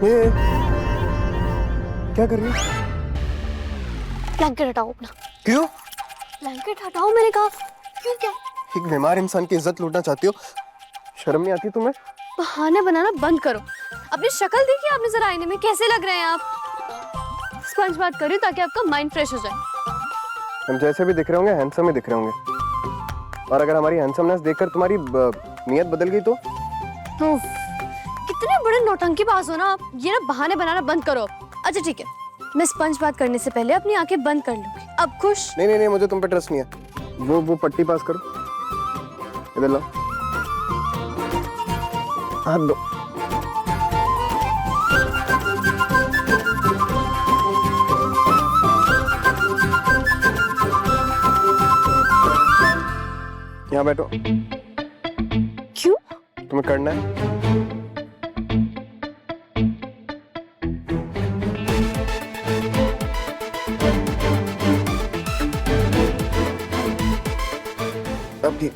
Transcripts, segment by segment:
ये क्या कर रही हो? ब्लैंकेट हटाओ अपना। क्यों? ब्लैंकेट हटाओ मैंने कहा। क्यों क्या? एक बीमार इंसान की इज्जत लूटना चाहती हो? शर्म नहीं आती तुम्हें? बहाने बनाना बंद करो। अपनी शक्ल देखिए आपने जरा आईने में, कैसे लग रहे हैं आप। स्पंज बात कर रही हूँ ताकि आपका माइंड फ्रेश हो जाए। हम जैसे भी दिख रहे होंगे हैंडसम ही दिख रहे होंगे, और अगर हमारी हैंडसमनेस देखकर तुम्हारी नीयत बदल गई तो? कितने बड़े नौटंकीबाज हो ना आप। ये ना बहाने बनाना बंद करो। अच्छा ठीक है, मैं स्पंज बात करने से पहले अपनी आंखें बंद कर लूंगी। अब खुश? नहीं नहीं नहीं, मुझे तुम पे ट्रस्ट नहीं है। वो पट्टी पास करो, इधर लाओ, हाथ दो। यहाँ बैठो। क्यों? तुम्हें करना है। अब ठीक।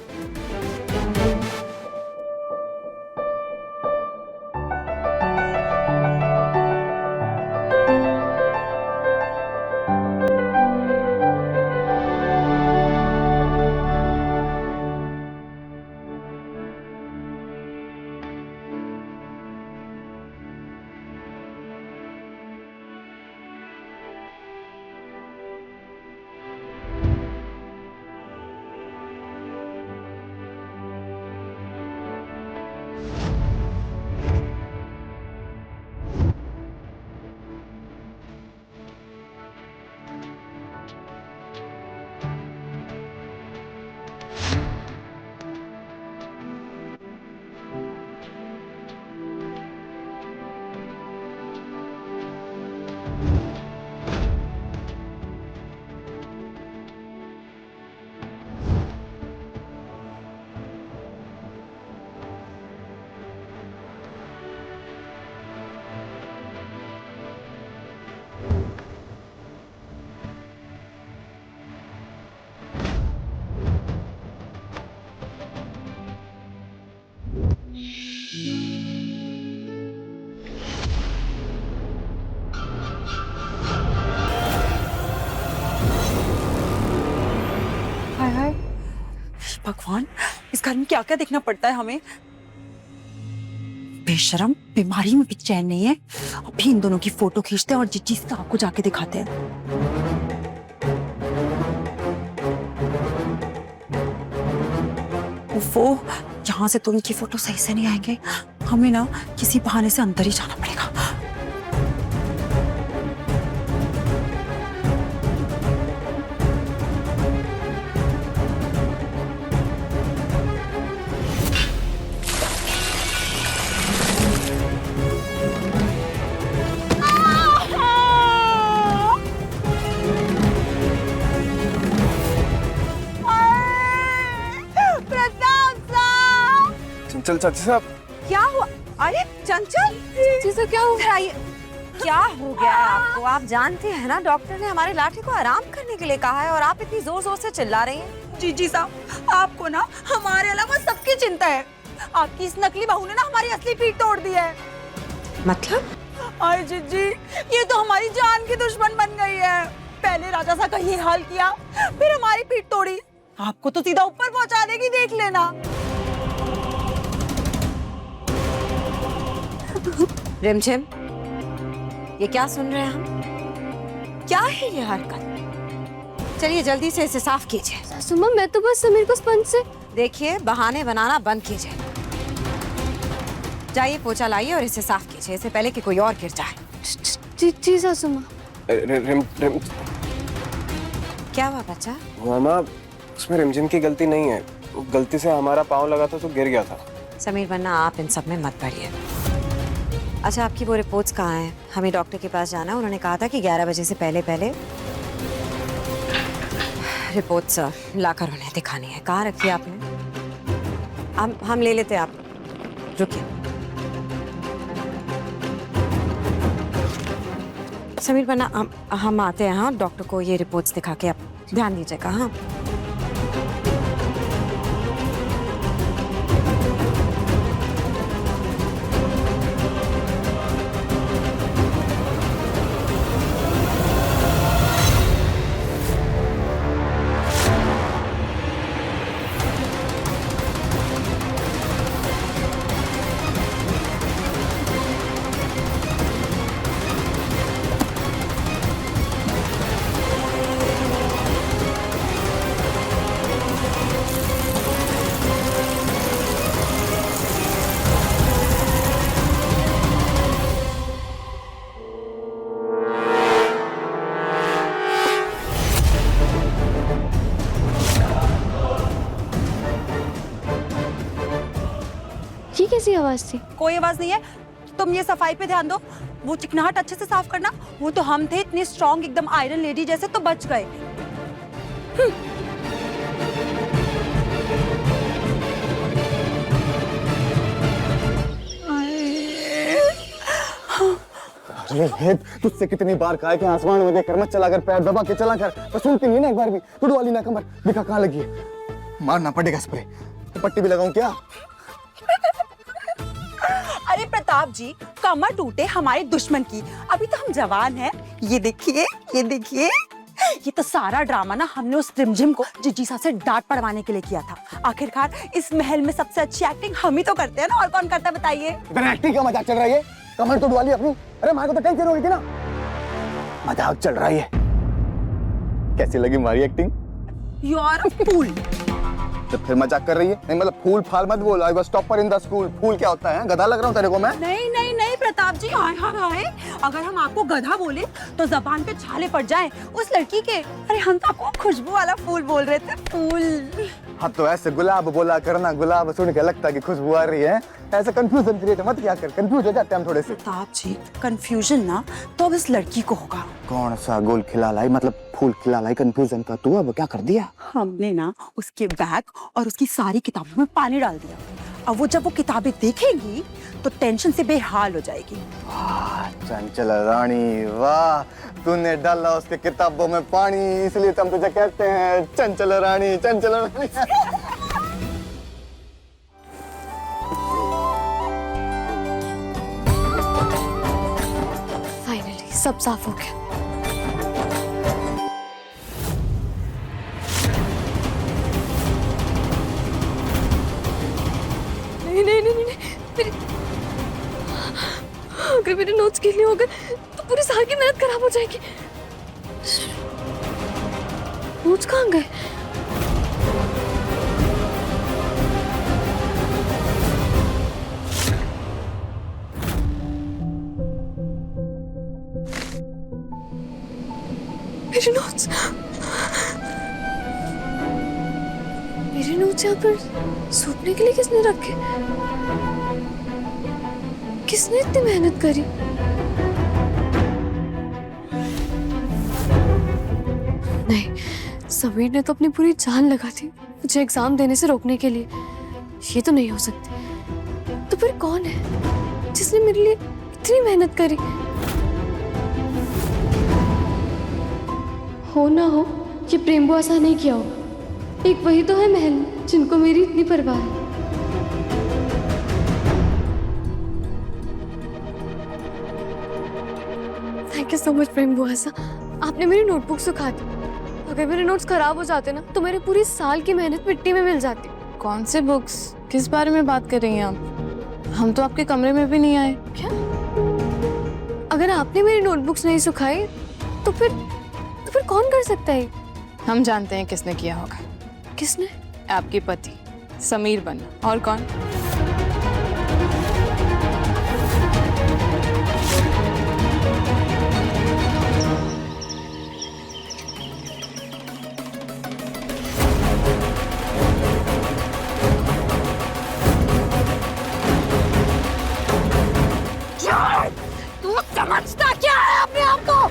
हाय हाय भगवान, इस घर में क्या क्या देखना पड़ता है हमें। बेशरम, बीमारी में भी चैन नहीं है। अभी इन दोनों की फोटो खींचते हैं और जिस चीज का आपको जाके दिखाते हैं। वो यहाँ से तो इनकी फोटो सही से नहीं आएंगे। हमें ना किसी बहाने से अंदर ही जाना पड़ेगा। चल चाची साहब। क्या हुआ? अरे चंचल जी सर, क्या हुआ? क्या हो गया आपको? आप जानते हैं ना, डॉक्टर ने हमारे लाठी को आराम करने के लिए कहा है और आप इतनी जोर जोर से चिल्ला रही हैं। जीजी साहब, आपको ना हमारे अलावा सबकी चिंता है। आपकी इस नकली बहू ने ना हमारी असली पीठ तोड़ दी है। मतलब? अरे जीजी, ये तो हमारी जान की दुश्मन बन गई है। पहले राजा सा का ये हाल किया, फिर हमारी पीठ तोड़ी। आपको तो सीधा ऊपर पहुंचा देगी, देख लेना। रिमझिम, ये क्या सुन रहे हैं हम? क्या है ये हरकत? चलिए जल्दी से इसे साफ कीजिए। सासू माँ, मैं तो बस समीर को स्पंज से। देखिए, बहाने बनाना बंद कीजिए। जाइए पोछा लाइए और इसे साफ कीजिए, इससे पहले कि कोई और गिर जाए। जी सासू माँ। रिम क्या हुआ बच्चा? मामा, उसमें रिमझिम की गलती नहीं है। गलती से हमारा पाँव लगा था तो गिर गया था। समीर, वरना आप इन सब में मत पड़िए। अच्छा, आपकी वो रिपोर्ट्स कहाँ हैं? हमें डॉक्टर के पास जाना है। उन्होंने कहा था कि 11 बजे से पहले रिपोर्ट्स लाकर उन्हें दिखानी है। कहाँ रखी है आपने? हम ले लेते हैं, आप रुकिए। समीर, वरना हम आते हैं। हाँ, डॉक्टर को ये रिपोर्ट्स दिखा के आप ध्यान दीजिएगा। हाँ, सी आवाज थी? कोई आवाज नहीं है। तुम ये सफाई पे ध्यान दो, वो चिकनाहट अच्छे से साफ करना। वो तो हम थे इतने स्ट्रॉन्ग, एकदम आयरन लेडी जैसे, तो बच गए। अरे हेत, तुझसे कितनी बार कहा है कि आसमान में देखकर मत चला कर, पैर दबा के चला कर, पर सुनती नहीं ना एक बार भी। टूट वाली ना कमर दिखा कहाँ लगी है? मारना पड़ेगा स्प्रे। तो पट्टी भी लगाऊं क्या? अरे प्रताप जी, कमर टूटे हमारे दुश्मन की, अभी तो हम जवान हैं। ये देखिए, ये देखिए, ये तो सारा ड्रामा ना हमने उस रिमझिम को जिजी सा से डांट पड़वाने के लिए किया था। आखिरकार इस महल में सबसे अच्छी एक्टिंग हम ही तो करते हैं ना, और कौन करता है बताइए? इधर एक्टिंग का मजाक चल रहा है ये? कमर टूट वाली अपनी? अरे माँ को तो टेंशन हो गई थी ना। मजाक चल रहा है ये। कैसी लगी हमारी एक्टिंग? यू आर अ फूल। तो फिर मजाक कर रही है? नहीं मतलब फूल फाल मत बोल। I was topper in the school. Full क्या होता है? गधा लग रहा हूँ तेरे को मैं? नहीं नहीं नहीं प्रताप जी, हाय हाय हाय, अगर हम आपको गधा बोले तो जबान पे छाले पड़ जाएं उस लड़की के। अरे हम तो आपको खुशबू वाला फूल बोल रहे थे, फूल। हाँ तो ऐसे गुलाब बोला करना, गुलाब सुन के लगता कि खुशबू आ रही है। ऐसे कंफ्यूजन क्रिएट मत किया कर, कंफ्यूज हो जाते हैं हम थोड़े से। प्रताप जी, कंफ्यूजन ना तो अब इस लड़की को होगा। कौन सा गोल खिला लाई, मतलब फूल खिला लाई कंफ्यूजन का? तू अब क्या कर दिया? हमने ना उसके बैग और उसकी सारी किताबों में पानी डाल दिया। अब वो जब वो किताबें देखेंगी तो टेंशन से बेहाल हो जाएगी। चंचल रानी, वाह, तूने डाला उसके किताबों में पानी, इसलिए तो हम तुझे कहते हैं चंचल रानी, चंचल रानी। फाइनली सब साफ हो गया। नहीं नहीं नहीं नहीं, मेरे अगर मेरे नोट्स के लिए हो गए तो पूरे साल की मेहनत खराब हो जाएगी। नोट्स कहाँ गए? मेरे नोट्स, मेरे नोट्स यहाँ पर सूखने के लिए किसने रखे? किसने इतनी मेहनत करी? नहीं, समीर ने तो अपनी पूरी जान लगा दी मुझे एग्जाम देने से रोकने के लिए। ये तो नहीं हो सकती। तो फिर कौन है जिसने मेरे लिए इतनी मेहनत करी? हो ना हो, ये प्रेम बुआ सा नहीं किया होगा। एक वही तो है महल जिनको मेरी इतनी परवाह है। थैंक यू सो मच प्रेम बुआ सा, आपने मेरी नोटबुक सुखा दी। अगर मेरे नोट्स खराब हो जाते ना तो मेरे पूरी साल की मेहनत मिट्टी में मिल जाती। कौन से बुक्स? किस बारे में बात कर रही हैं आप? हम तो आपके कमरे में भी नहीं आए। क्या? अगर आपने मेरी नोटबुक्स नहीं सुखाई तो फिर कौन कर सकता है? हम जानते हैं किसने किया होगा। किसने? आपके पति समीर बन्ना, और कौन? तू समझता क्या है अपने आप को?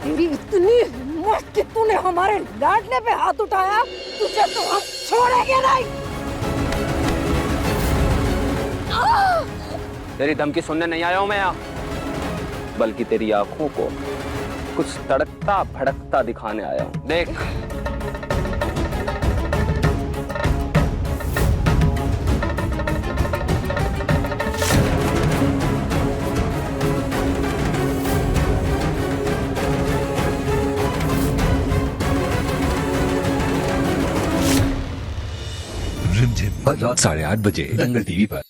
तेरी इतनी हिम्मत कि तूने हमारे लाडले पे हाथ उठाया, तुझे तो हम छोड़ेंगे नहीं। तेरी धमकी सुनने नहीं आया हूं मैं यहाँ, बल्कि तेरी आंखों को कुछ तड़कता भड़कता दिखाने आया हूं। देख, रिमझिम, रात 8:30 बजे दंगल टीवी पर।